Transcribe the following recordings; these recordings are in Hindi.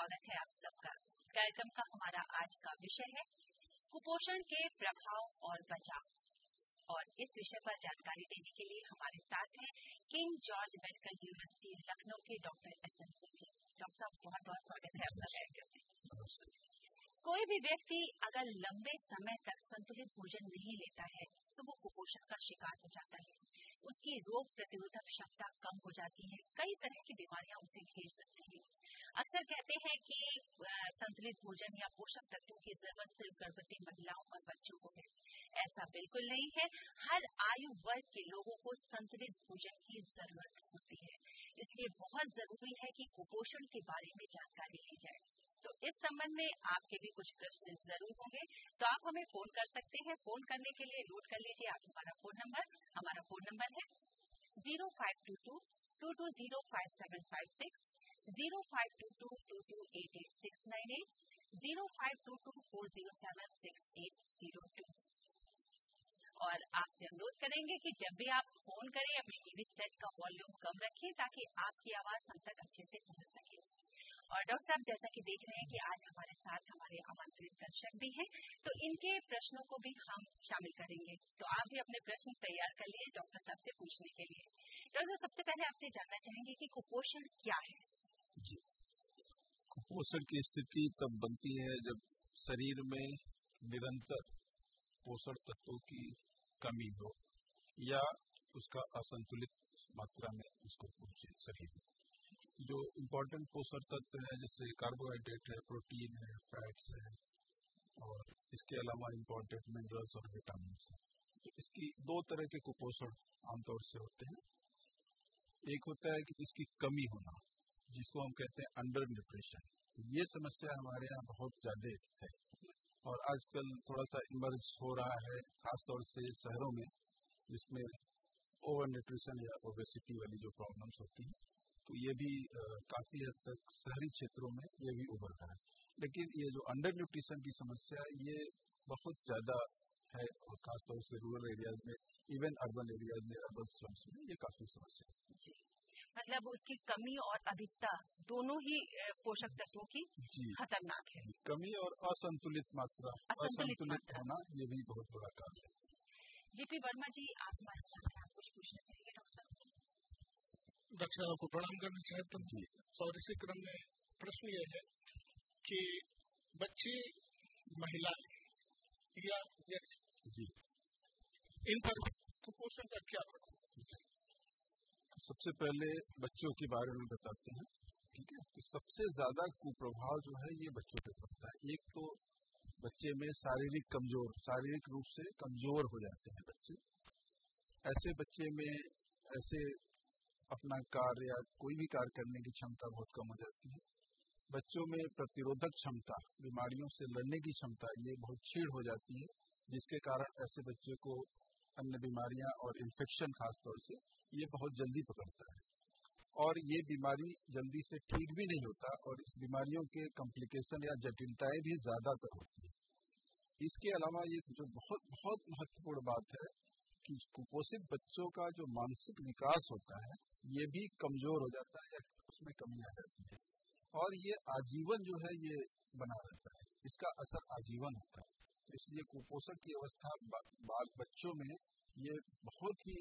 स्वागत है आप सबका। कार्यक्रम का हमारा आज का विषय है कुपोषण के प्रभाव और बचाव, और इस विषय पर जानकारी देने के लिए हमारे साथ हैं king George medical university Lucknow के doctor SN. Singh ji. Doctor साहब, बहुत बहुत स्वागत है आपका कार्यक्रम में। कोई भी व्यक्ति अगर लंबे समय तक संतुलित भोजन नहीं लेता है तो वो कुपोषण का शिकार हो जाता है। उसकी रोग प्रतिरोधक क्षमता कम हो जाती है, कई तरह की बीमारियां उसे घेर सकती हैं। अक्सर कहते हैं कि संतुलित भोजन या पोषक तत्वों की जरूरत सिर्फ गर्भवती महिलाओं और बच्चों को है। ऐसा बिल्कुल नहीं है। हर आयु वर्ग के लोगों को संतुलित भोजन की जरूरत होती है। इसलिए बहुत जरूरी है कि कुपोषण के बारे में जानकारी ली जाए। तो इस संबंध में आपके भी कुछ प्रश्न जरूर होंगे, तो आप हमें फोन कर सकते हैं। फोन करने के लिए नोट कर लीजिए आप हमारा फोन नंबर। हमारा फोन नंबर है 0522-2205756, 0522-2288698, 0522-4076802। और आपसे अनुरोध करेंगे कि जब भी आप फोन करें अपने टीवी सेट का वॉल्यूम कम रखें ताकि आपकी आवाज हम तक अच्छे से पहुंच सके। और डॉक्टर साहब, जैसा कि देख रहे हैं कि आज हमारे साथ हमारे आमंत्रित दर्शक भी हैं, तो इनके प्रश्नों को भी हम शामिल करेंगे। तो आप भी अपने प्रश्न तैयार कर लिए डॉक्टर साहब से पूछने के लिए। डॉक्टर साहब, सबसे पहले आपसे जानना चाहेंगे कि कुपोषण क्या है? कुपोषण की स्थिति तब बनती है जब शरीर में निरंतर पोषण तत्वों की कमी हो या उसका असंतुलित मात्रा में उसको पहुंचे शरीर में। जो इम्पोर्टेंट पोषक तत्व है जैसे कार्बोहाइड्रेट है, प्रोटीन है, फैट्स है, और इसके अलावा इम्पोर्टेंट मिनरल्स और विटामिन है। तो इसकी दो तरह के कुपोषण आमतौर से होते हैं। एक होता है कि इसकी कमी होना, जिसको हम कहते हैं अंडर न्यूट्रिशन। तो ये समस्या हमारे यहाँ बहुत ज्यादा है और आजकल थोड़ा सा इमर्ज हो रहा है, खासतौर से शहरों में, जिसमें ओवर न्यूट्रिशन या ओबेसिटी वाली जो प्रॉब्लम्स होती हैं, तो ये भी काफी हद तक शहरी क्षेत्रों में ये भी उभर रहा है। लेकिन ये जो अंडर न्यूट्रिशन की समस्या है ये बहुत ज्यादा है, और खासतौर से रूरल एरियाज में, इवन अर्बन एरियाज में, अर्बन स्लम्स में ये काफी समस्या है। मतलब उसकी कमी और अधिकता दोनों ही पोषक तत्वों की खतरनाक है। कमी और असंतुलित मात्रा, असंतुलित होना ये भी बहुत बड़ा कारण है। जीपी वर्मा जी, आप हमारे साथ आप कुछ पूछना चाहेंगे डॉक्टर साहब से? डॉक्टर साहब को प्रणाम करना चाहता हूँ और इसी क्रम में प्रश्न ये है कि बच्चे, महिलाएं या जी इन पर कुपोषण का क्या प्रभाव? सबसे पहले बच्चों के बारे में बताते हैं, ठीक है। तो सबसे ज्यादा कुप्रभाव जो है ये बच्चों पे पड़ता है। एक तो बच्चे में शारीरिक रूप से कमजोर हो जाते हैं बच्चे। ऐसे बच्चे में ऐसे अपना कार्य या कोई भी कार्य करने की क्षमता बहुत कम हो जाती है। बच्चों में प्रतिरोधक क्षमता, बीमारियों से लड़ने की क्षमता ये बहुत क्षीण हो जाती है, जिसके कारण ऐसे बच्चे को अन्य बीमारियां और इन्फेक्शन खासतौर से ये बहुत जल्दी पकड़ता है, और ये बीमारी जल्दी से ठीक भी नहीं होता, और इस बीमारियों के कॉम्प्लिकेशन या जटिलताएं भी ज्यादातर होती है। इसके अलावा ये जो बहुत बहुत महत्वपूर्ण बात है कि कुपोषित बच्चों का जो मानसिक विकास होता है ये भी कमजोर हो जाता है या उसमें कमी आ जाती है, और ये आजीवन जो है ये बना रहता है, इसका असर आजीवन होता है। तो इसलिए कुपोषण की अवस्था बाल बच्चों में ये बहुत ही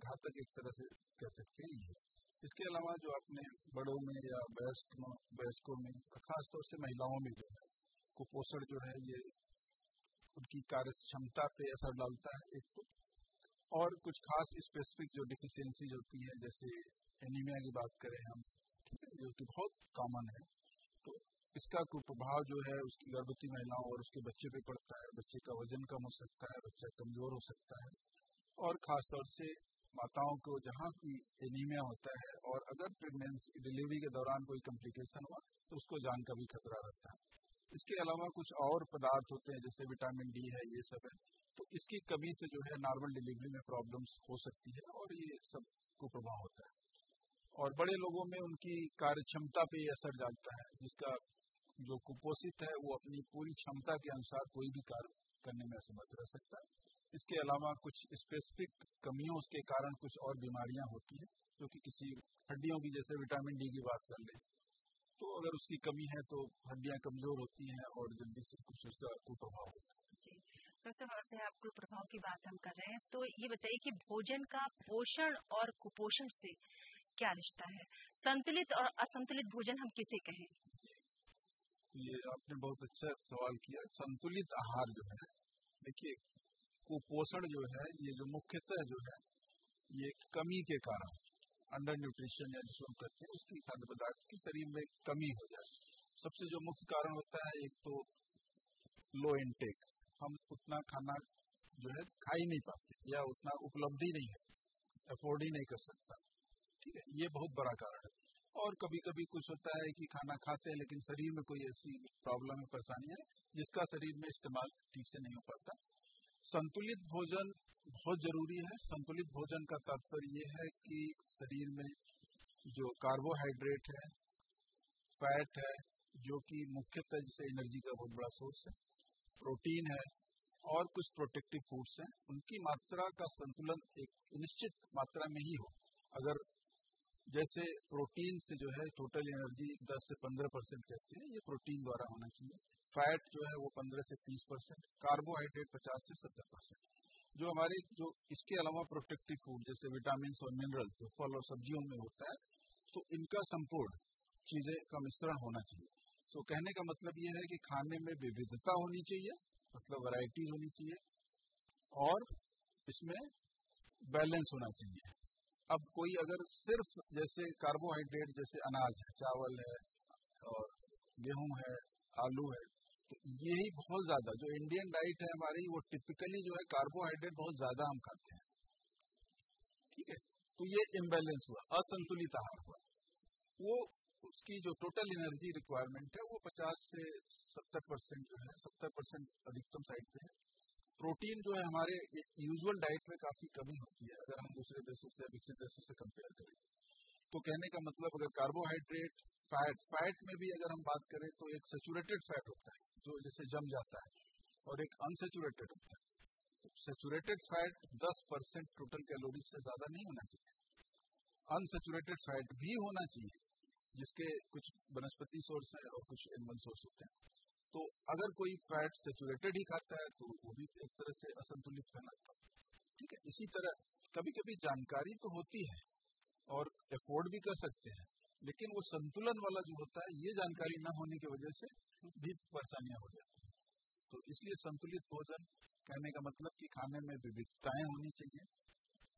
घातक एक तरह से कह सकते हैं ये। इसके अलावा जो अपने बड़ों में या वयस्कों में, खासतौर से महिलाओं में जो है कुपोषण जो है ये उनकी कार्य क्षमता पे असर डालता है एक तो, और कुछ खास स्पेसिफिक जो डिफिशियंसीज होती है, जैसे एनीमिया की बात करें हम, ठीक है, जो कि बहुत कॉमन है, तो इसका कुप्रभाव जो है उसकी गर्भवती महिलाओं और उसके बच्चे पे पड़ता है। बच्चे का वजन कम हो सकता है, बच्चा कमजोर हो सकता है, और खासतौर से माताओं को जहाँ भी एनीमिया होता है और अगर प्रेगनेंसी डिलीवरी के दौरान कोई कॉम्प्लिकेशन हुआ तो उसको जान का भी खतरा रहता है। इसके अलावा कुछ और पदार्थ होते हैं जैसे विटामिन डी है, ये सब है, तो इसकी कमी से जो है नॉर्मल डिलीवरी में प्रॉब्लम्स हो सकती है, और ये सब कुप्रभाव होता है। और बड़े लोगों में उनकी कार्य क्षमता पे असर डालता है, जिसका जो कुपोषित है वो अपनी पूरी क्षमता के अनुसार कोई भी कार्य करने में असमर्थ रह सकता है। इसके अलावा कुछ स्पेसिफिक कमियों के कारण कुछ और बीमारियां होती हैं, जो कि किसी हड्डियों की, जैसे विटामिन डी की बात कर लें, तो अगर उसकी कमी है तो हड्डियां कमजोर होती हैं और जल्दी से कुछ उसका कुप्रभाव होता है। प्रोफेसर वैसे आप कुप्रभाव की बात हम कर रहे हैं, तो ये बताइए कि भोजन का पोषण और कुपोषण से क्या रिश्ता है? संतुलित और असंतुलित भोजन हम किसे कहें? तो ये आपने बहुत अच्छा सवाल किया। संतुलित आहार जो है, देखिए कुपोषण जो है ये जो मुख्यतः जो है ये कमी के कारण, अंडर न्यूट्रिशन या जिसको हम कहते हैं, उसकी खाद्य पदार्थ की शरीर में कमी हो जाए। सबसे जो मुख्य कारण होता है, एक तो लो इनटेक, हम उतना खाना जो है खा ही नहीं पाते या उतना उपलब्ध ही नहीं है, अफोर्ड ही नहीं कर सकता। ठीक है, ये बहुत बड़ा कारण है। और कभी कभी कुछ होता है कि खाना खाते हैं लेकिन शरीर में कोई ऐसी प्रॉब्लम है, परेशानी है जिसका शरीर में इस्तेमाल ठीक से नहीं हो पाता। संतुलित भोजन बहुत जरूरी है। संतुलित भोजन का तात्पर्य ये है कि शरीर में जो कार्बोहाइड्रेट है, फैट है, जो कि मुख्यतः जैसे एनर्जी का बहुत बड़ा सोर्स है, प्रोटीन है और कुछ प्रोटेक्टिव फूड्स हैं, उनकी मात्रा का संतुलन एक निश्चित मात्रा में ही हो। अगर जैसे प्रोटीन से जो है टोटल एनर्जी 10 से 15% कहते हैं, ये प्रोटीन द्वारा होना चाहिए। फैट जो है वो 15 से 30%, कार्बोहाइड्रेट 50 से 70%। जो हमारे जो इसके अलावा प्रोटेक्टिव फूड जैसे विटामिन और मिनरल जो फल और सब्जियों में होता है, तो इनका संपूर्ण चीजें का मिश्रण होना चाहिए। सो कहने का मतलब ये है कि खाने में विविधता होनी चाहिए, मतलब वैरायटी होनी चाहिए, और इसमें बैलेंस होना चाहिए। अब कोई अगर सिर्फ जैसे कार्बोहाइड्रेट जैसे अनाज है, चावल है और गेहूं है, आलू है, तो यही बहुत ज्यादा जो इंडियन डाइट है हमारी, वो टिपिकली जो है कार्बोहाइड्रेट बहुत ज्यादा हम खाते हैं। ठीक है, तो ये इम्बैलेंस हुआ, असंतुलित आहार हुआ। वो उसकी जो टोटल एनर्जी रिक्वायरमेंट है वो 50 से 70% जो है, 70% अधिकतम साइड पे है। प्रोटीन जो है हमारे यूजुअल डाइट में काफी कमी होती है अगर हम दूसरे देशों से, विकसित देशों से कंपेयर करें। तो कहने का मतलब अगर कार्बोहाइड्रेट, फैट में भी अगर हम बात करें तो एक सैचुरेटेड फैट होता है जो जैसे जम जाता है, और एक अनसैचुरेटेड होता है। तो सैचुरेटेड फैट 10% टोटल कैलोरी से ज्यादा नहीं होना चाहिए। अनसैचुरेटेड फैट भी होना चाहिए, जिसके कुछ वनस्पति सोर्स है और कुछ एनिमल सोर्स होते हैं। तो अगर कोई फैट सैचुरेटेड ही खाता है तो वो भी एक तरह से असंतुलित कहलाता है। ठीक है, इसी तरह कभी कभी जानकारी तो होती है और एफोर्ड भी कर सकते हैं, लेकिन वो संतुलन वाला जो होता है, ये जानकारी न होने की वजह से भी परेशानियां हो जाती हैं। तो इसलिए संतुलित भोजन कहने का मतलब कि खाने में विविधताएं होनी चाहिए।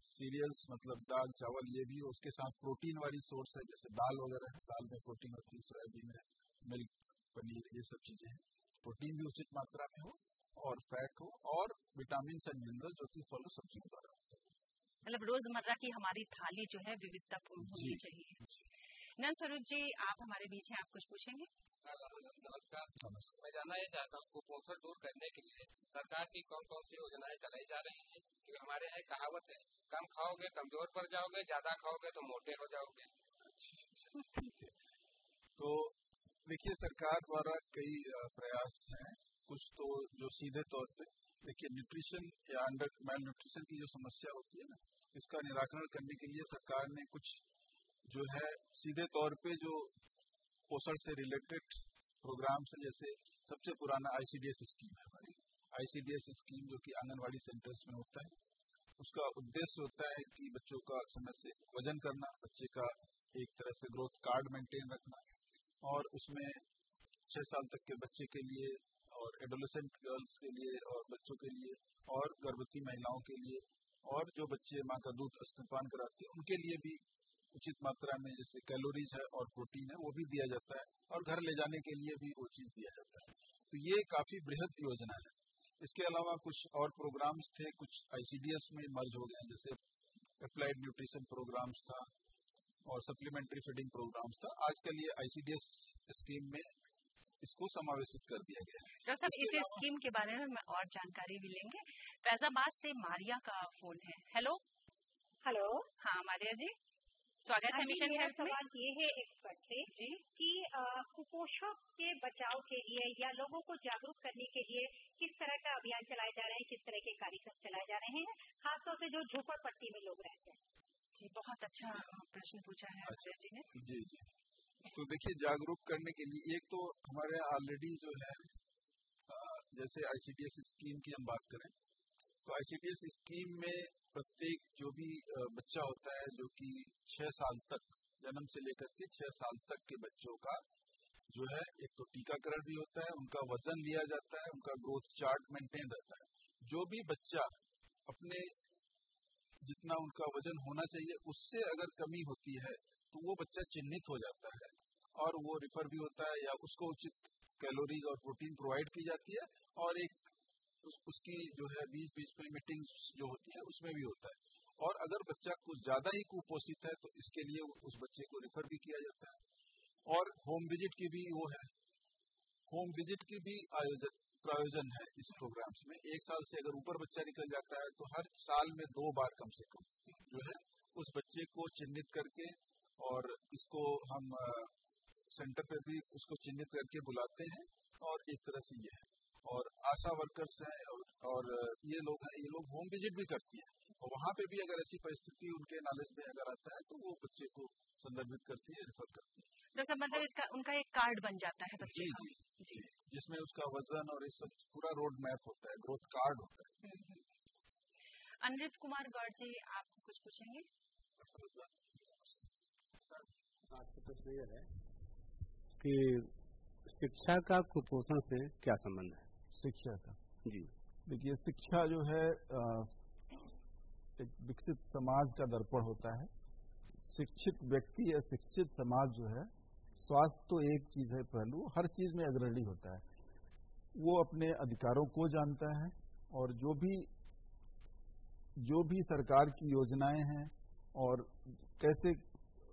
सीरियल्स मतलब दाल चावल ये भी हो, उसके साथ प्रोटीन वाली सोर्स है जैसे दाल वगैरह है, दाल में प्रोटीन होती है, सोयाबीन है, मिल्क, पनीर, ये सब चीजें हैं। प्रोटीन भी उचित मात्रा में हो और फैट हो, और विटामिन और मिनरल जो कि फल और सब्जियों द्वारा होता है। मतलब रोजमर्रा की हमारी थाली जो है विविधतापूर्ण होनी चाहिए। नंद स्वरूप जी, आप हमारे बीच हैं, आप कुछ पूछेंगे? नमस्कार। मैं जानना ये चाहता हूँ, कुपोषण दूर करने के लिए सरकार की कौन कौन सी योजनाएं चलाई जा रही हैं? क्योंकि हमारे यहाँ कहावत है, कम खाओगे कमजोर पड़ जाओगे, ज्यादा खाओगे तो मोटे हो जाओगे। ठीक है, तो देखिए सरकार द्वारा कई प्रयास हैं। कुछ तो जो सीधे तौर पे, देखिए न्यूट्रिशन या अंडर मेल न्यूट्रिशन की जो समस्या होती है ना, इसका निराकरण करने के लिए सरकार ने कुछ जो है सीधे तौर पे जो पोषण से रिलेटेड प्रोग्राम्स है, जैसे सबसे पुराना ICDS स्कीम है हमारी। ICDS स्कीम जो कि आंगनवाड़ी सेंटर्स में होता है, उसका उद्देश्य होता है कि बच्चों का समय से वजन करना, बच्चे का एक तरह से ग्रोथ कार्ड मेंटेन रखना, और उसमें 6 साल तक के बच्चे के लिए और एडोलेसेंट गर्ल्स के लिए और बच्चों के लिए और गर्भवती महिलाओं के लिए, और जो बच्चे माँ का दूध स्तनपान कराते हैं उनके लिए भी उचित मात्रा में जैसे कैलोरीज है और प्रोटीन है वो भी दिया जाता है, और घर ले जाने के लिए भी वो चीज दिया जाता है। तो ये काफी बृहद योजना है। इसके अलावा कुछ और प्रोग्राम्स थे, कुछ ICDS में मर्ज हो गए, जैसे अप्लाइड न्यूट्रिशन प्रोग्राम्स था और सप्लीमेंट्री फीडिंग प्रोग्राम्स था। आजकल ये ICDS स्कीम में इसको समावेशित कर दिया गया है। डॉक्टर साहब, इस स्कीम के बारे में और जानकारी भी लेंगे। फैजाबाद से मारिया का फोन है। Hello hello. हाँ मारिया जी, स्वागत है मिशन हेल्थ में। सवाल ये है एक्सपर्ट से जी कि कुपोषण के बचाव के लिए या लोगों को जागरूक करने के लिए किस तरह का अभियान चलाए जा रहे हैं, किस तरह के कार्यक्रम चलाए जा रहे हैं, खासतौर से जो झोपड़पट्टी में लोग रहते हैं? जी, बहुत अच्छा प्रश्न पूछा है अजय जी ने। जी जी, तो देखिए, जागरूक करने के लिए एक तो हमारे यहाँ ऑलरेडी जो है, जैसे ICDS स्कीम की हम बात करें तो ICDS स्कीम में प्रत्येक जो भी बच्चा होता है जो कि 6 साल तक, जन्म से लेकर के 6 साल तक के बच्चों का जो है एक तो टीकाकरण भी होता है, उनका वजन लिया जाता है, उनका ग्रोथ चार्ट मेंटेन रहता है। जो भी बच्चा अपने जितना उनका वजन होना चाहिए उससे अगर कमी होती है तो वो बच्चा चिन्हित हो जाता है और वो रिफर भी होता है या उसको उचित कैलोरीज और प्रोटीन प्रोवाइड की जाती है और एक उसकी जो है बीच में मीटिंग्स जो होती है उसमें भी होता है। और अगर बच्चा कुछ ज्यादा ही कुपोषित है तो इसके लिए उस बच्चे को रिफर भी किया जाता है। और होम विजिट की भी वो है, होम विजिट की भी प्रायोजन है इस प्रोग्राम्स में। 1 साल से अगर ऊपर बच्चा निकल जाता है तो हर साल में 2 बार कम से कम जो है उस बच्चे को चिन्हित करके, और इसको हम सेंटर पे भी उसको चिन्हित करके बुलाते हैं और एक तरह से ये है। और आशा वर्कर्स हैं और ये लोग होम विजिट भी करती है और वहाँ पे भी अगर ऐसी परिस्थिति उनके नॉलेज में अगर आता है तो वो बच्चे को संदर्भित करती है, रिफर करती है। तो मतलब इसका उनका एक कार्ड बन जाता है बच्चे का। जी, जिसमें उसका वजन और इस सब पूरा रोड मैप होता है, ग्रोथ कार्ड होता है। अनिरुद्ध कुमार गौड़ जी, आप कुछ पूछेंगे? आज का प्रश्न यह है कि शिक्षा का कुपोषण से क्या संबंध है? शिक्षा का जी देखिए, शिक्षा जो है एक विकसित समाज का दर्पण होता है। शिक्षित व्यक्ति या शिक्षित समाज जो है, स्वास्थ्य तो एक चीज है पहलू, हर चीज में अग्रणी होता है। वो अपने अधिकारों को जानता है और जो भी सरकार की योजनाएं हैं और कैसे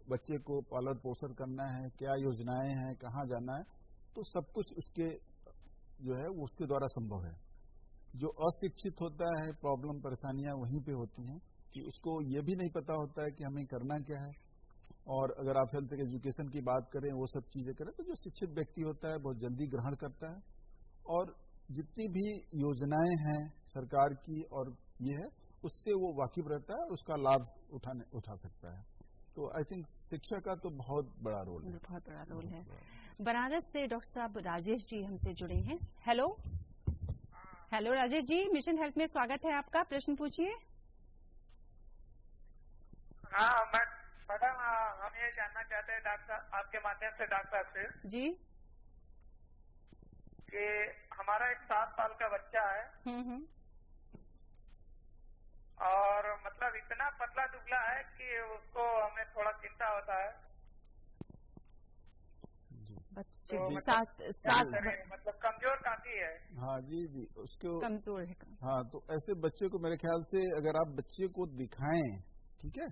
बच्चे को पालन पोषण करना है, क्या योजनाएं हैं, कहाँ जाना है, तो सब कुछ उसके जो है वो उसके द्वारा संभव है। जो अशिक्षित होता है, प्रॉब्लम परेशानियां वहीं पे होती हैं कि उसको ये भी नहीं पता होता है कि हमें करना क्या है। और अगर आप हेल्थ एजुकेशन की बात करें, वो सब चीजें करें, तो जो शिक्षित व्यक्ति होता है बहुत जल्दी ग्रहण करता है और जितनी भी योजनाएं हैं सरकार की और ये है उससे वो वाकिफ रहता है और उसका लाभ उठा सकता है। तो आई थिंक शिक्षा का तो बहुत बड़ा रोल है। बहुत बड़ा रोल है। बनारस से डॉक्टर साहब राजेश जी हमसे जुड़े हैं। Hello Rajesh ji, mission health में स्वागत है आपका, प्रश्न पूछिए। हाँ मैडम, हम ये जानना चाहते हैं डॉक्टर आपके माध्यम से डॉक्टर से जी कि हमारा एक 7 साल का बच्चा है और मतलब इतना पतला दुबला है कि उसको हमें थोड़ा चिंता होता है। बच्चे तो मतलब कमजोर काफी है। हाँ जी, उसको कमजोर है। हाँ, तो ऐसे बच्चे को मेरे ख्याल से अगर आप बच्चे को दिखाएं, ठीक है,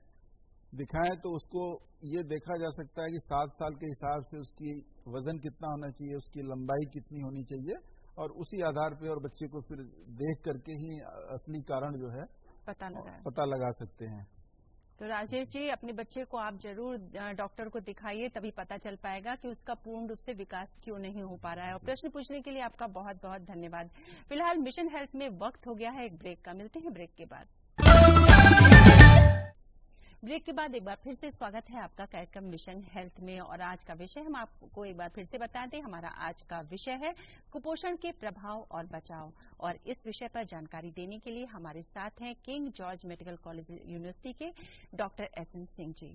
दिखाएं तो उसको ये देखा जा सकता है कि 7 साल के हिसाब से उसकी वजन कितना होना चाहिए, उसकी लंबाई कितनी होनी चाहिए, और उसी आधार पे और बच्चे को फिर देख करके ही असली कारण जो है पता लगा सकते हैं। तो राजेश जी, अपने बच्चे को आप जरूर डॉक्टर को दिखाइए, तभी पता चल पाएगा कि उसका पूर्ण रूप से विकास क्यों नहीं हो पा रहा है। और प्रश्न पूछने के लिए आपका बहुत बहुत धन्यवाद। फिलहाल मिशन हेल्थ में वक्त हो गया है एक ब्रेक का, मिलते हैं ब्रेक के बाद। ब्रेक के बाद एक बार फिर से स्वागत है आपका कार्यक्रम मिशन हेल्थ में। और आज का विषय हम आपको एक बार फिर से बता दें, हमारा आज का विषय है कुपोषण के प्रभाव और बचाव। और इस विषय पर जानकारी देने के लिए हमारे साथ हैं king George medical college university के doctor SN Singh ji.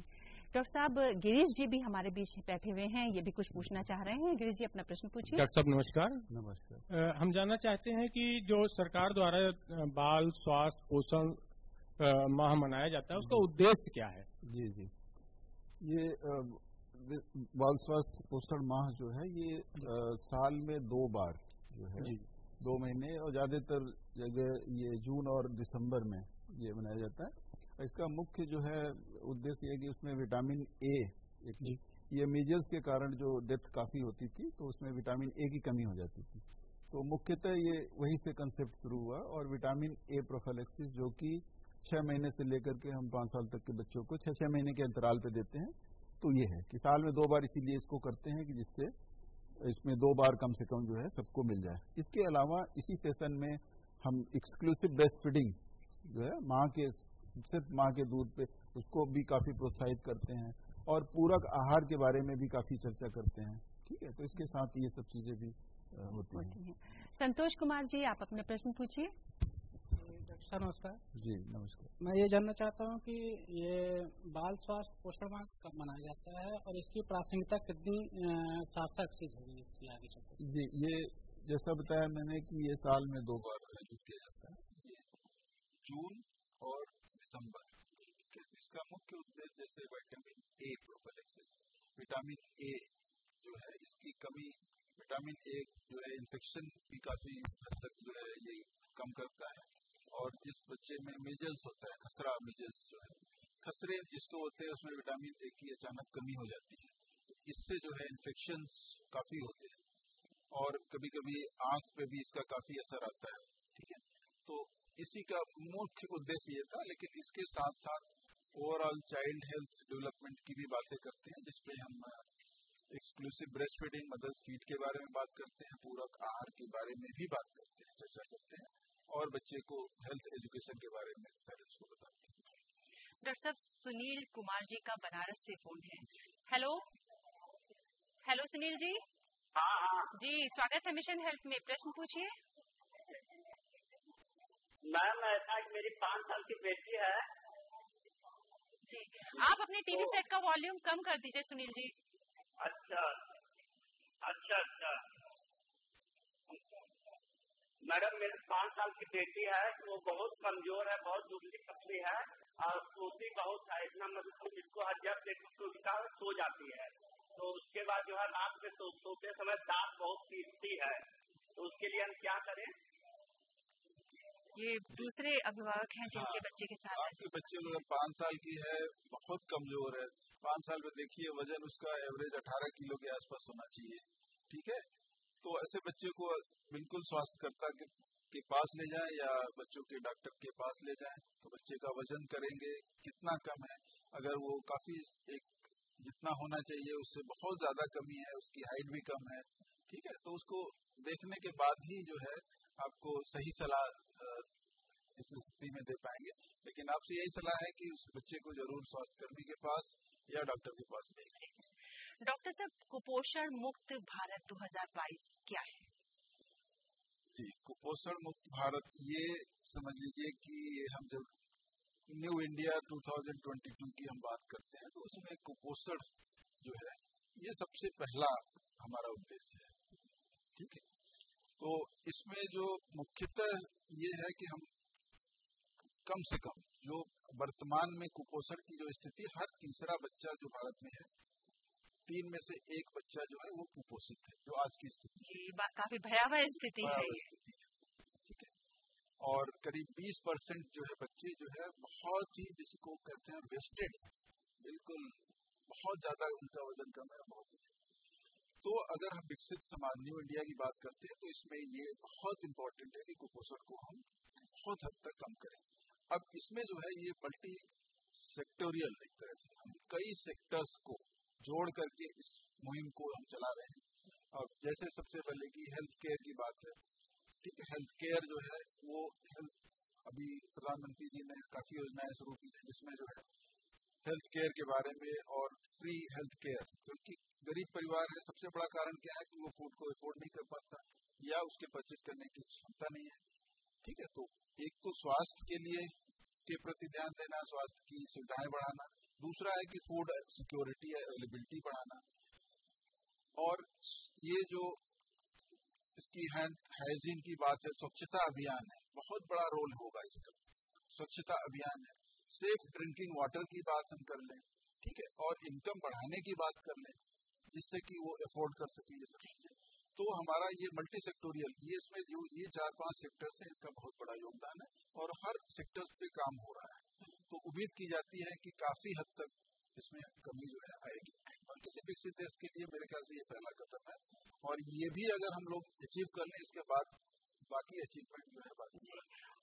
Doctor साहब, गिरीश जी भी हमारे बीच बैठे हुए हैं, ये भी कुछ पूछना चाह रहे हैं। गिरीश जी, अपना प्रश्न पूछिए। डॉक्टर साहब नमस्कार। हम जानना चाहते हैं कि जो सरकार द्वारा बाल स्वास्थ्य पोषण माह मनाया जाता है, उसका उद्देश्य क्या है? जी, ये बाल स्वास्थ्य पोषण माह जो है ये साल में 2 बार जो है 2 महीने और ज्यादातर जगह ये जून और दिसंबर में ये मनाया जाता है। इसका मुख्य जो है उद्देश्य ये कि उसमें विटामिन ए, ये मीजल्स के कारण जो डेथ काफी होती थी तो उसमें विटामिन ए की कमी हो जाती थी, तो मुख्यतः ये वही से कंसेप्ट शुरू हुआ। और विटामिन ए प्रोफाइलैक्सिस जो कि 6 महीने से लेकर के हम 5 साल तक के बच्चों को 6-6 महीने के अंतराल पे देते हैं। तो ये है कि साल में 2 बार इसीलिए इसको करते हैं कि जिससे इसमें 2 बार कम से कम जो है सबको मिल जाए। इसके अलावा इसी सेशन में हम एक्सक्लूसिव ब्रेस्ट फीडिंग जो है सिर्फ माँ के दूध पे, उसको भी काफी प्रोत्साहित करते हैं। और पूरक आहार के बारे में भी काफी चर्चा करते हैं। ठीक है, तो इसके साथ ये सब चीजें भी होती हैं। संतोष कुमार जी, आप अपना प्रश्न पूछिए। सर नमस्कार। जी नमस्कार। मैं ये जानना चाहता हूँ कि ये बाल स्वास्थ्य पोषण माह कब मनाया जाता है और इसकी प्रासंगिकता कितनी सार्थक सिद्ध होगी इसकी आगे चलकर? जी, ये जैसा बताया मैंने कि ये साल में 2 बार आयोजित किया जाता है, ये जून और दिसंबर। इसका मुख्य उद्देश्य जैसे vitamin A prophylaxis, vitamin A जो है इसकी कमी, विटामिन ए जो है इन्फेक्शन भी काफी हद तक जो है ये कम करता है। और जिस बच्चे में मीजल्स होता है, खसरा मीजल्स जो है, खसरे जिसको होते हैं उसमें विटामिन ए की अचानक कमी हो जाती है, तो इससे जो है इन्फेक्शंस काफी होते हैं और कभी कभी आंख पे भी इसका काफी असर आता है। ठीक है, तो इसी का मुख्य उद्देश्य ये था, लेकिन इसके साथ साथ ओवरऑल चाइल्ड हेल्थ डेवलपमेंट की भी बातें करते हैं, जिसपे हम exclusive breast feeding, mothers feed के बारे में बात करते हैं, पूरक आहार के बारे में भी बात करते हैं, चर्चा करते हैं और बच्चे को हेल्थ एजुकेशन के बारे में पेरेंट्स को बताते हैं। डॉक्टर साहब, सुनील कुमार जी का बनारस से फोन है। Hello hello Sunil ji. हाँ जी, स्वागत है मिशन हेल्थ में, प्रश्न पूछिए। मैम, ऐसा मेरी 5 साल की बेटी है। जी, आप अपने टीवी सेट का वॉल्यूम कम कर दीजिए सुनील जी। अच्छा, मैडम मेरी 5 साल की बेटी है, वो बहुत कमजोर है, बहुत दुबली पतली है और सोती बहुत है, इतना मतलब इसको जब देखो तो उसका सो जाती है, तो उसके बाद जो है रात में सोते समय दांत बहुत पीसती है, तो उसके लिए हम क्या करें? ये दूसरे अभिभावक हैं जिनके बच्चे के साथ आपके बच्चे अगर 5 साल की है, बहुत कमजोर है, 5 साल में देखिए वजन उसका एवरेज 18 किलो के आसपास होना चाहिए। ठीक है, तो ऐसे बच्चे को बिल्कुल स्वास्थ्यकर्ता के पास ले जाएं या बच्चों के डॉक्टर के पास ले जाएं, तो बच्चे का वजन करेंगे कितना कम है, अगर वो काफी एक जितना होना चाहिए उससे बहुत ज्यादा कमी है, उसकी हाइट भी कम है, ठीक है, तो उसको देखने के बाद ही जो है आपको सही सलाह इस स्थिति में दे पाएंगे। लेकिन आपसे यही सलाह है कि उस बच्चे को जरूर स्वास्थ्यकर्मी के पास या डॉक्टर के पास ले जाइए। डॉक्टर साहब, कुपोषण मुक्त भारत 2022 क्या है? जी, कुपोषण मुक्त भारत, ये समझ लीजिए कि हम जब न्यू इंडिया 2022 की हम बात करते हैं तो उसमें कुपोषण जो है ये सबसे पहला हमारा उद्देश्य है। ठीक है, तो इसमें जो मुख्यतः ये है कि हम कम से कम जो वर्तमान में कुपोषण की जो स्थिति, हर तीसरा बच्चा जो भारत में है, 3 में से 1 बच्चा जो है वो कुपोषित है, जो आज की स्थिति है। काफी भयावह स्थिति है ये। ठीक है, और करीब 20% जो है बच्चे जो है बहुत ही जिसको कहते हैं वेस्टेड है, बिल्कुल बहुत ज्यादा उनका वजन कम है, बहुत ही। तो अगर हम विकसित समाज न्यू इंडिया की बात करते हैं तो इसमें ये बहुत इम्पोर्टेंट है कि कुपोषण को हम बहुत हद तक कम करें। अब इसमें जो है ये मल्टी सेक्टोरियल एक तरह से हम कई सेक्टर्स को जोड़ करके इस मुहिम को हम चला रहे हैं। अब जैसे सबसे पहले की हेल्थ केयर की बात है, ठीक है, हेल्थ केयर जो है वो अभी प्रधानमंत्री जी ने काफी योजनाएं शुरू की है जिसमें जो है हेल्थ केयर के बारे में और फ्री हेल्थ केयर, क्योंकि गरीब परिवार है, सबसे बड़ा कारण क्या है कि वो फूड को अफोर्ड नहीं कर पाता या उसके परचेज करने की क्षमता नहीं है। ठीक है, तो एक तो स्वास्थ्य के लिए के प्रति ध्यान देना, स्वास्थ्य की सुविधाएं बढ़ाना, दूसरा है कि फूड सिक्योरिटी अवेलेबिलिटी बढ़ाना, और ये जो इसकी हैंड हाइजीन की बात है, स्वच्छता अभियान है, बहुत बड़ा रोल होगा इसका। स्वच्छता अभियान है, सेफ ड्रिंकिंग वाटर की बात हम कर लें, ठीक है, और इनकम बढ़ाने की बात कर लें जिससे कि वो अफोर्ड कर सके ये सब चीजें। तो हमारा ये मल्टी सेक्टोरियल, ये इसमें जो ये 4-5 सेक्टर्स हैं, इनका बहुत बड़ा योगदान है और हर सेक्टर पे काम हो रहा है। तो उम्मीद की जाती है कि काफी हद तक इसमें कमी जो है आएगी, और किसी विकसित देश के लिए मेरे ख्याल से ये पहला कदम है, और ये भी अगर हम लोग अचीव कर लें इसके बाद बाकी अचीवमेंट जो है बाकी।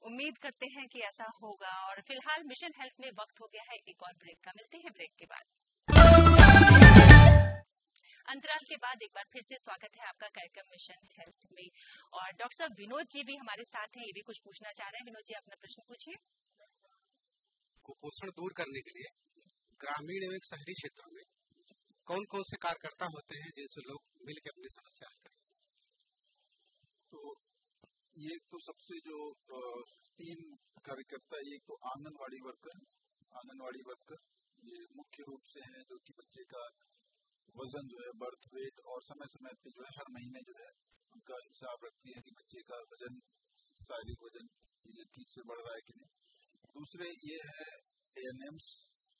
उम्मीद करते हैं कि ऐसा होगा। और फिलहाल मिशन हेल्थ में वक्त हो गया है एक और ब्रेक का, मिलते हैं ब्रेक के बाद। अंतराल के बाद एक बार फिर से स्वागत है आपका कार्यक्रम मिशन हेल्थ में, और डॉक्टर साहब विनोद जी भी हमारे साथ हैं, ये भी कुछ पूछना चाह रहे हैं। विनोद जी, अपना प्रश्न पूछिए। कुपोषण दूर करने के लिए ग्रामीण एवं शहरी क्षेत्रों में कौन कौन से कार्यकर्ता होते हैं जिनसे लोग मिलकर अपनी समस्या हल कर सकते हैं? तो ये तो सबसे जो 3 कार्यकर्ता, एक तो आंगनवाड़ी वर्कर ये मुख्य रूप से हैं, जो कि बच्चे का वजन जो है, बर्थ वेट और समय समय पे जो है हर महीने जो है उनका हिसाब रखती है कि बच्चे का वजन, शारीरिक वजन ये ठीक से बढ़ रहा है कि नहीं। दूसरे ये है ANMs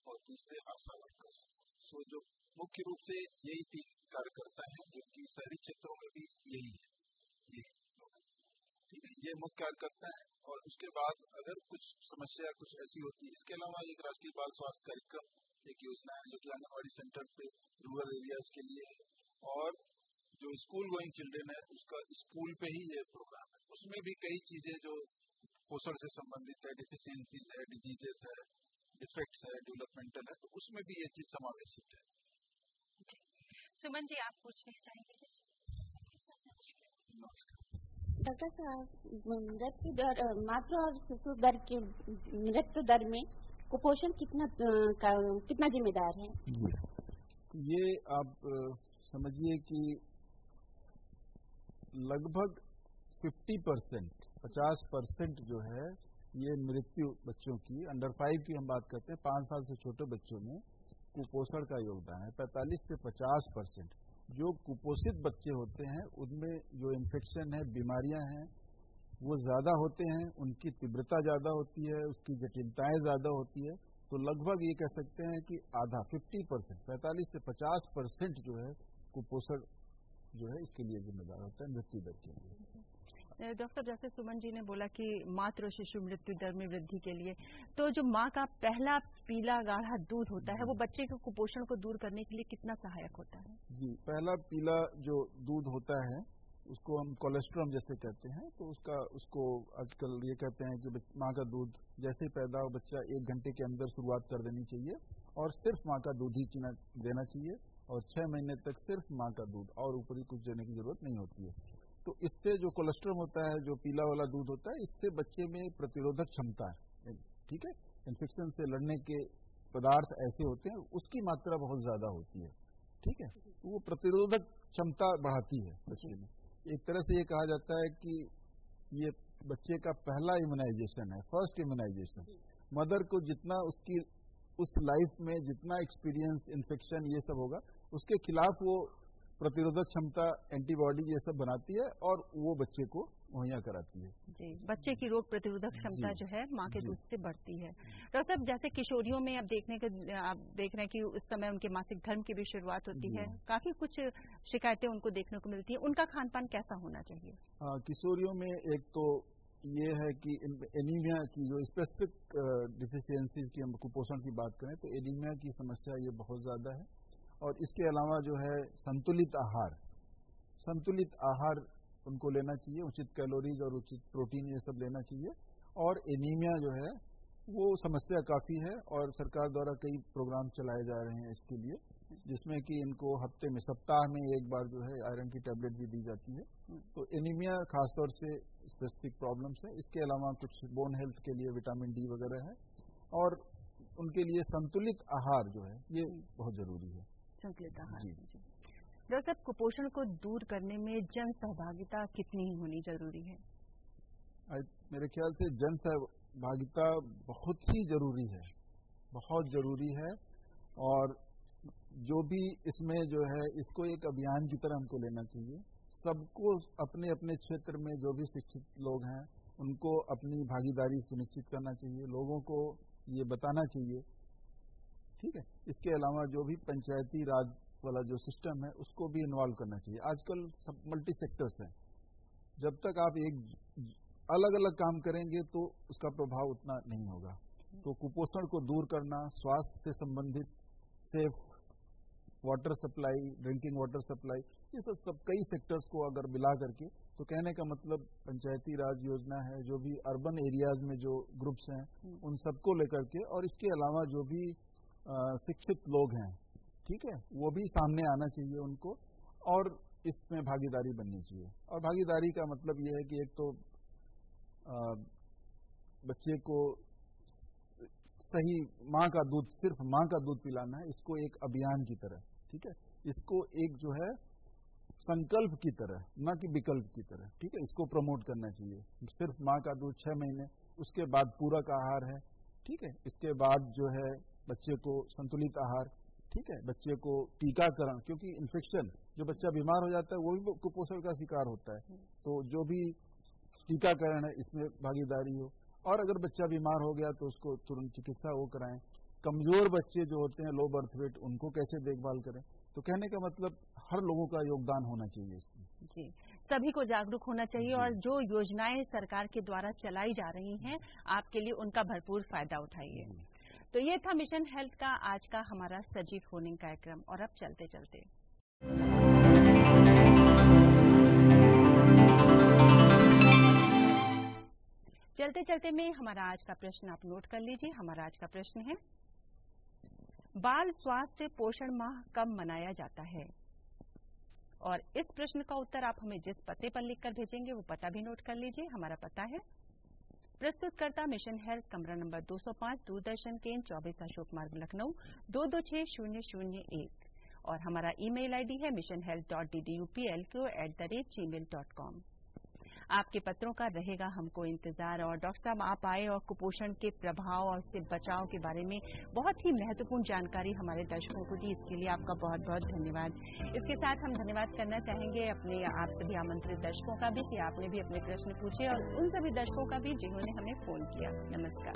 और तीसरे आशा वर्कर्स। सो जो मुख्य रूप से यही 3 कार्यकर्ता हैं, जो कि शहरी क्षेत्रों में भी यही लोग हैं। ठीक है, ये मुख्य कार्यकर्ता है। और उसके बाद अगर कुछ समस्या कुछ ऐसी होती है, इसके अलावा एक राष्ट्रीय बाल स्वास्थ्य कार्यक्रम एक योजना है जो कि आंगनवाड़ी सेंटर पे रूरल एरियाज के लिए है, और जो स्कूल गोइंग चिल्ड्रेन है उसका स्कूल पे ही ये प्रोग्राम है। उसमें भी कई चीजें जो पोषण से संबंधित है, डिफिशियंसीज है, डिजीजेस है, डिफेक्ट्स है, डेवलपमेंटल है, तो उसमें भी ये चीज समावेशित है। सुमन जी, आप पूछना चाहेंगे कुछ? डॉक्टर साहब, मृत्यु दर, मातृ और शिशु दर के मृत्यु दर में कुपोषण कितना जिम्मेदार है? ये आप समझिए कि लगभग 50% जो है ये मृत्यु बच्चों की, अंडर 5 की हम बात करते हैं, 5 साल से छोटे बच्चों में कुपोषण का योगदान है। 45 से 50% जो कुपोषित बच्चे होते हैं उनमें जो इन्फेक्शन है, बीमारियां हैं, वो ज्यादा होते हैं, उनकी तीव्रता ज्यादा होती है, उसकी जटिलताएं ज्यादा होती है। तो लगभग ये कह सकते हैं कि आधा 50%, 45 से 50% जो है कुपोषण जो है इसके लिए जिम्मेदार होता है मृत्यु दर के लिए। डॉक्टर, जैसे सुमन जी ने बोला कि मातृ और शिशु मृत्यु दर में वृद्धि के लिए, तो जो माँ का पहला पीला गाढ़ा दूध होता है वो बच्चे के कुपोषण को दूर करने के लिए कितना सहायक होता है? जी, पहला पीला जो दूध होता है उसको हम कोलेस्ट्रॉम जैसे कहते हैं। तो उसको आजकल ये कहते हैं कि माँ का दूध जैसे ही पैदा हो बच्चा 1 घंटे के अंदर शुरुआत कर देनी चाहिए, और सिर्फ माँ का दूध ही देना चाहिए, और 6 महीने तक सिर्फ माँ का दूध, और ऊपरी कुछ देने की जरूरत नहीं होती है। तो इससे जो कोलेस्ट्रॉम होता है, जो पीला वाला दूध होता है, इससे बच्चे में प्रतिरोधक क्षमता है, ठीक है, इन्फेक्शन से लड़ने के पदार्थ ऐसे होते हैं, उसकी मात्रा बहुत ज्यादा होती है, ठीक है, वो प्रतिरोधक क्षमता बढ़ाती है बच्चे में। एक तरह से ये कहा जाता है कि ये बच्चे का पहला इम्यूनाइजेशन है, फर्स्ट इम्यूनाइजेशन। मदर को जितना उसकी उस लाइफ में जितना एक्सपीरियंस, इन्फेक्शन ये सब होगा, उसके खिलाफ वो प्रतिरोधक क्षमता, एंटीबॉडी ये सब बनाती है और वो बच्चे को मुहैया कराती है। जी, बच्चे की रोग प्रतिरोधक क्षमता जो है माँ के दूध से बढ़ती है। डॉक्टर साहब, जैसे किशोरियों में आप देख रहे हैं कि उस समय उनके मासिक धर्म की भी शुरुआत होती है, काफी कुछ शिकायतें उनको देखने को मिलती है, उनका खान पान कैसा होना चाहिए? किशोरियों में एक तो ये है कि एनीमिया की जो स्पेसिफिक डिफिशियंसीज की हम कुपोषण की बात करें तो एनीमिया की समस्या ये बहुत ज्यादा है। और इसके अलावा जो है संतुलित आहार उनको लेना चाहिए, उचित कैलोरीज और उचित प्रोटीन ये सब लेना चाहिए। और एनीमिया जो है वो समस्या काफी है, और सरकार द्वारा कई प्रोग्राम चलाए जा रहे हैं इसके लिए, जिसमें कि इनको हफ्ते में, सप्ताह में एक बार जो है आयरन की टैबलेट भी दी जाती है। तो एनीमिया खासतौर से स्पेसिफिक प्रॉब्लम्स है। इसके अलावा कुछ बोन हेल्थ के लिए विटामिन डी वगैरह है, और उनके लिए संतुलित आहार जो है ये बहुत जरूरी है। संतुलित आहार। डॉक्टर साहब, कुपोषण को दूर करने में जन सहभागिता कितनी होनी जरूरी है? मेरे ख्याल से जन सहभागिता बहुत ही जरूरी है, बहुत जरूरी है। और जो भी इसमें जो है इसको एक अभियान की तरह हमको लेना चाहिए। सबको अपने अपने क्षेत्र में जो भी शिक्षित लोग हैं उनको अपनी भागीदारी सुनिश्चित करना चाहिए, लोगों को ये बताना चाहिए, ठीक है। इसके अलावा जो भी पंचायती राज वाला जो सिस्टम है उसको भी इन्वॉल्व करना चाहिए। आजकल सब मल्टी सेक्टर्स हैं, जब तक आप एक अलग अलग काम करेंगे तो उसका प्रभाव उतना नहीं होगा। तो कुपोषण को दूर करना, स्वास्थ्य से संबंधित safe water supply, drinking water supply, ये सब कई सेक्टर्स को अगर मिला करके, तो कहने का मतलब पंचायती राज योजना है, जो भी अर्बन एरियाज में जो ग्रुप्स हैं उन सबको लेकर के, और इसके अलावा जो भी शिक्षित लोग हैं, ठीक है, वो भी सामने आना चाहिए उनको, और इसमें भागीदारी बननी चाहिए। और भागीदारी का मतलब ये है कि एक तो बच्चे को सही माँ का दूध, सिर्फ माँ का दूध पिलाना है, इसको एक अभियान की तरह, ठीक है, इसको एक जो है संकल्प की तरह, न कि विकल्प की तरह, ठीक है, इसको प्रमोट करना चाहिए। सिर्फ माँ का दूध 6 महीने, उसके बाद पूरक आहार है, ठीक है, इसके बाद जो है बच्चे को संतुलित आहार, ठीक है, बच्चे को टीकाकरण, क्योंकि इन्फेक्शन, जो बच्चा बीमार हो जाता है वो भी कुपोषण का शिकार होता है, तो जो भी टीकाकरण है इसमें भागीदारी हो, और अगर बच्चा बीमार हो गया तो उसको तुरंत चिकित्सा वो कराएं। कमजोर बच्चे जो होते हैं, लो बर्थ वेट, उनको कैसे देखभाल करें। तो कहने का मतलब हर लोगों का योगदान होना चाहिए इसमें। जी, सभी को जागरूक होना चाहिए और जो योजनाएं सरकार के द्वारा चलाई जा रही हैं आपके लिए उनका भरपूर फायदा उठाइए। तो ये था मिशन हेल्थ का आज का हमारा सजीव फोनिंग कार्यक्रम। और अब चलते चलते चलते चलते में हमारा आज का प्रश्न आप नोट कर लीजिए। हमारा आज का प्रश्न है, बाल स्वास्थ्य पोषण माह कब मनाया जाता है? और इस प्रश्न का उत्तर आप हमें जिस पते पर लिखकर भेजेंगे वो पता भी नोट कर लीजिए। हमारा पता है प्रस्तुतकर्ता मिशन हेल्थ, कमरा नंबर 205, दूरदर्शन केंद्र 24 अशोक मार्ग, लखनऊ 226001। और हमारा ईमेल आईडी है missionhealth.ddupl@gmail.com। आपके पत्रों का रहेगा हमको इंतजार। और डॉक्टर साहब आप आए और कुपोषण के प्रभाव और उससे बचाव के बारे में बहुत ही महत्वपूर्ण जानकारी हमारे दर्शकों को दी, इसके लिए आपका बहुत बहुत धन्यवाद। इसके साथ हम धन्यवाद करना चाहेंगे अपने आप सभी आमंत्रित दर्शकों का भी कि आपने भी अपने प्रश्न पूछे, और उन सभी दर्शकों का भी जिन्होंने हमें फोन किया। नमस्कार।